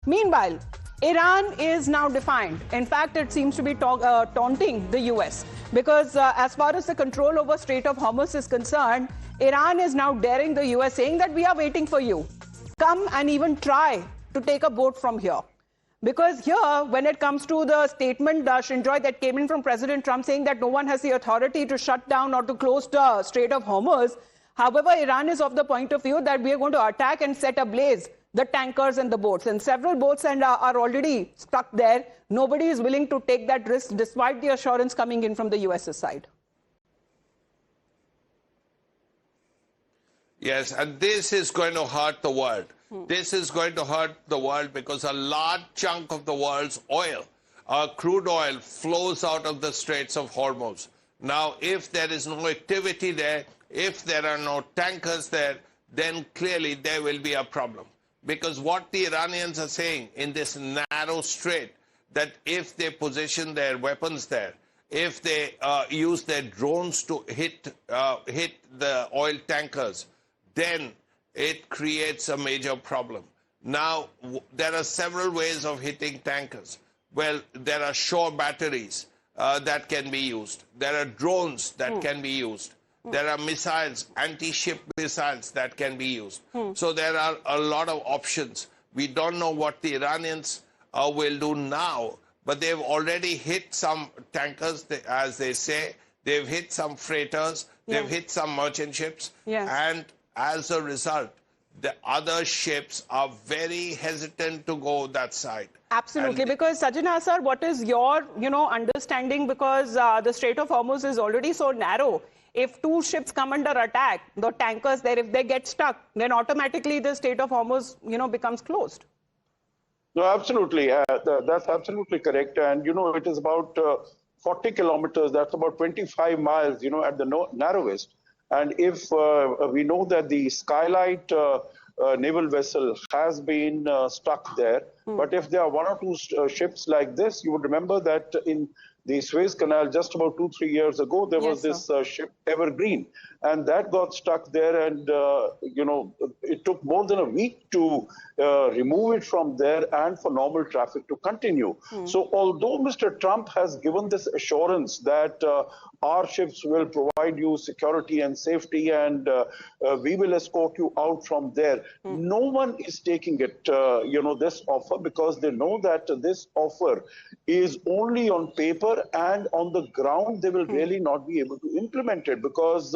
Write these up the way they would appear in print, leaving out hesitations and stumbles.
Meanwhile, Iran is now defiant. In fact, it seems to be taunting the US because as far as the control over Strait of Hormuz is concerned, Iran is now daring the US, saying that we are waiting for you. Come and even try to take a boat from here. Because here, when it comes to the statement, Shinjoy, that came in from President Trump saying that no one has the authority to shut down or to close the Strait of Hormuz, however, Iran is of the point of view that we are going to attack and set ablaze the tankers and the boats. And several boats are already stuck there. Nobody is willing to take that risk despite the assurance coming in from the US's side. Yes, and this is going to hurt the world. This is going to hurt the world because a large chunk of the world's oil, crude oil, flows out of the Straits of Hormuz. Now, if there is no activity there, if there are no tankers there, then clearly there will be a problem. Because what the Iranians are saying in this narrow strait, that if they position their weapons there, if they use their drones to hit the oil tankers, then it creates a major problem. Now, there are several ways of hitting tankers. Well, there are shore batteries that can be used. There are drones that can be used. There are missiles, anti-ship missiles that can be used. So there are a lot of options. We don't know what the Iranians will do now, but they've already hit some tankers, as they say. They've hit some freighters. They've hit some merchant ships. And as a result, the other ships are very hesitant to go that side. Absolutely, because Sajjana sir, what is your understanding? Because the Strait of Hormuz is already so narrow. If two ships come under attack, the tankers there, if they get stuck, then automatically the Strait of Hormuz becomes closed. No, absolutely. That's absolutely correct. And it is about 40 kilometers. That's about 25 miles, at the narrowest. And if we know that the Skylight naval vessel has been stuck there, but if there are one or two ships like this, you would remember that in the Suez Canal just about 2-3 years ago, there was this ship Evergreen, and that got stuck there, and it took more than a week to remove it from there and for normal traffic to continue. So although Mr. Trump has given this assurance that our ships will provide you security and safety, and we will escort you out from there, no one is taking it, this offer, because they know that this offer is only on paper, and on the ground they will really not be able to implement it, because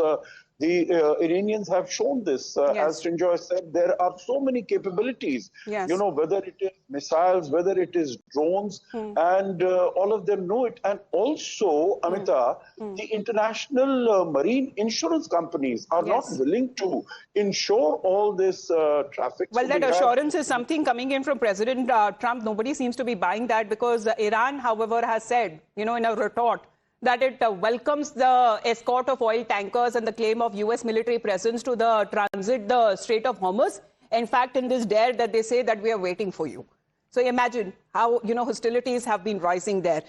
the Iranians have shown this. As Shinjoy said, there are so many capabilities, whether it is missiles, whether it is drones, and all of them know it. And also, Amita, the international marine insurance companies are not willing to insure all this traffic. Well, so that assurance is something coming in from President Trump. Nobody seems to be buying that, because Iran, however, has said, in a retort, that it welcomes the escort of oil tankers and the claim of US military presence to transit the Strait of Hormuz. In fact, in this dare that they say that we are waiting for you. So imagine how, hostilities have been rising there.